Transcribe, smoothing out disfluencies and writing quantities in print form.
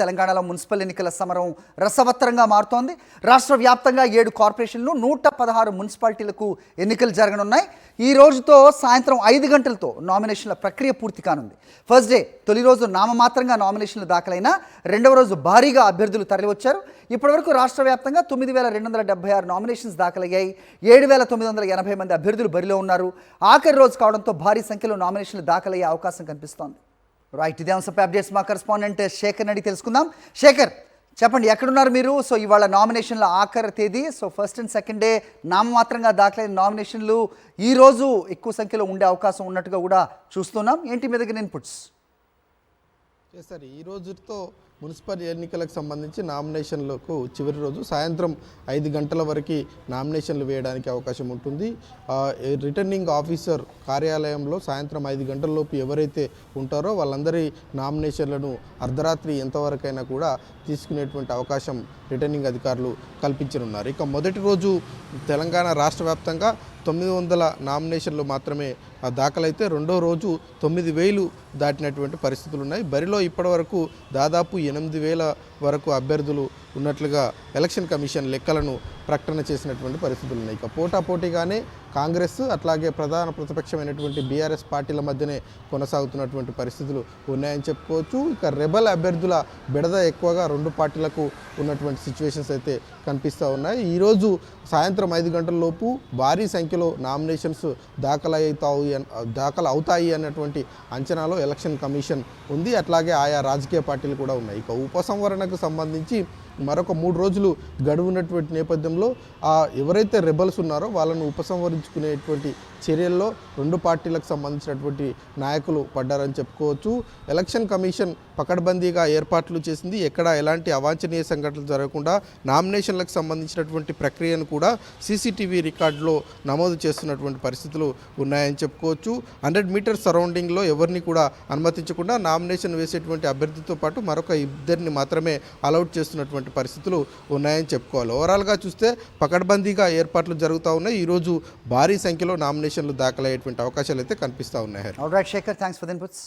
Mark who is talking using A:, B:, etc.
A: తెలంగాణలో మున్సిపల్ ఎన్నికల సమరం రసవత్తరంగా మారుతోంది. రాష్ట్ర వ్యాప్తంగా 7 కార్పొరేషన్లు 116 మున్సిపాలిటీలకు ఎన్నికలు జరగనున్నాయి. ఈ రోజుతో సాయంత్రం 5 గంటలతో నామినేషన్ల ప్రక్రియ పూర్తి కానుంది. ఫస్ట్ డే తొలి రోజు నామమాత్రంగా నామినేషన్లు దాఖలైనా రెండవ రోజు భారీగా అభ్యర్థులు తరలివచ్చారు. ఇప్పటివరకు రాష్ట్ర వ్యాప్తంగా 9,276 నామినేషన్స్ దాఖలయ్యాయి. 7,980 మంది అభ్యర్థులు బరిలో ఉన్నారు. ఆఖరి రోజు కావడంతో భారీ సంఖ్యలో నామినేషన్లు దాఖలయ్యే అవకాశం కనిపిస్తోంది. రైట్, ఇదే అంశంపై అప్డేట్స్ మా కరెస్పాండెంట్ శేఖర్ అడిగి తెలుసుకుందాం. శేఖర్, చెప్పండి, ఎక్కడున్నారు మీరు? సో ఇవాళ నామినేషన్ల ఆఖరి తేదీ. So first and second day నామమాత్రంగా దాఖలైన నామినేషన్లు ఈ రోజు ఎక్కువ సంఖ్యలో ఉండే అవకాశం ఉన్నట్టుగా కూడా చూస్తున్నాం. ఏంటి మీదకి ఇన్పుట్స్?
B: సార్, ఈ రోజుతో మున్సిపల్ ఎన్నికలకు సంబంధించి నామినేషన్లకు చివరి రోజు సాయంత్రం 5 గంటల వరకు నామినేషన్లు వేయడానికి అవకాశం ఉంటుంది. రిటర్నింగ్ ఆఫీసర్ కార్యాలయంలో సాయంత్రం 5 గంటలలోపు ఎవరైతే ఉంటారో వాళ్ళందరి నామినేషన్లను అర్ధరాత్రి ఎంతవరకైనా కూడా తీసుకునేటువంటి అవకాశం రిటర్నింగ్ అధికారులు కల్పించనున్నారు. ఇక మొదటి రోజు తెలంగాణ రాష్ట్ర వ్యాప్తంగా 900 నామినేషన్లు మాత్రమే దాఖలైతే రెండో రోజు 9,000 దాటినటువంటి పరిస్థితులు ఉన్నాయి. బరిలో ఇప్పటివరకు దాదాపు 8,000 వరకు అభ్యర్థులు ఉన్నట్లుగా ఎలక్షన్ కమిషన్ లెక్కలను ప్రకటన చేసినటువంటి పరిస్థితులు ఉన్నాయి. ఇక పోటాపోటీగానే కాంగ్రెస్ అట్లాగే ప్రధాన ప్రతిపక్షమైనటువంటి బీఆర్ఎస్ పార్టీల మధ్యనే కొనసాగుతున్నటువంటి పరిస్థితులు ఉన్నాయని చెప్పుకోవచ్చు. ఇక రెబల్ అభ్యర్థుల బెడద ఎక్కువగా రెండు పార్టీలకు ఉన్నటువంటి సిచ్యువేషన్స్ అయితే కనిపిస్తూ ఉన్నాయి. ఈరోజు సాయంత్రం 5 గంటల లోపు భారీ సంఖ్యలో నామినేషన్స్ దాఖలు అవుతాయి అన్నటువంటి అంచనాలో ఎలక్షన్ కమిషన్ ఉంది. అట్లాగే ఆయా రాజకీయ పార్టీలు కూడా ఉన్నాయి. ఇక ఉపసంహరణకు సంబంధించి మరొక 3 రోజులు గడువున్నటువంటి నేపథ్యంలో ఎవరైతే రెబల్స్ ఉన్నారో వాళ్ళను ఉపసంహరించుకునేటువంటి చర్యల్లో రెండు పార్టీలకు సంబంధించినటువంటి నాయకులు పడ్డారని చెప్పుకోవచ్చు. ఎలక్షన్ కమిషన్ పకడ్బందీగా ఏర్పాట్లు చేసింది. ఎక్కడ ఎలాంటి అవాంఛనీయ సంఘటనలు జరగకుండా నామినేషన్లకు సంబంధించినటువంటి ప్రక్రియను కూడా సీసీటీవీ రికార్డులో నమోదు చేస్తున్నటువంటి పరిస్థితులు ఉన్నాయని చెప్పుకోవచ్చు. 100 మీటర్స్ సరౌండింగ్లో ఎవరిని కూడా అనుమతించకుండా నామినేషన్ వేసేటువంటి అభ్యర్థితో పాటు మరొక ఇద్దరిని మాత్రమే అలౌట్ చేస్తున్నటువంటి పరిస్థితులు ఉన్నాయని చెప్పుకోవాలి. ఓవరాల్గా చూస్తే పకడ్బందీగా ఏర్పాట్లు జరుగుతూ ఉన్నాయి. ఈరోజు భారీ సంఖ్యలో నామినేషన్లు దాఖలయ్యేటువంటి అవకాశాలు అయితే కనిపిస్తూ ఉన్నాయి.
A: All right Shekhar, thanks for the inputs.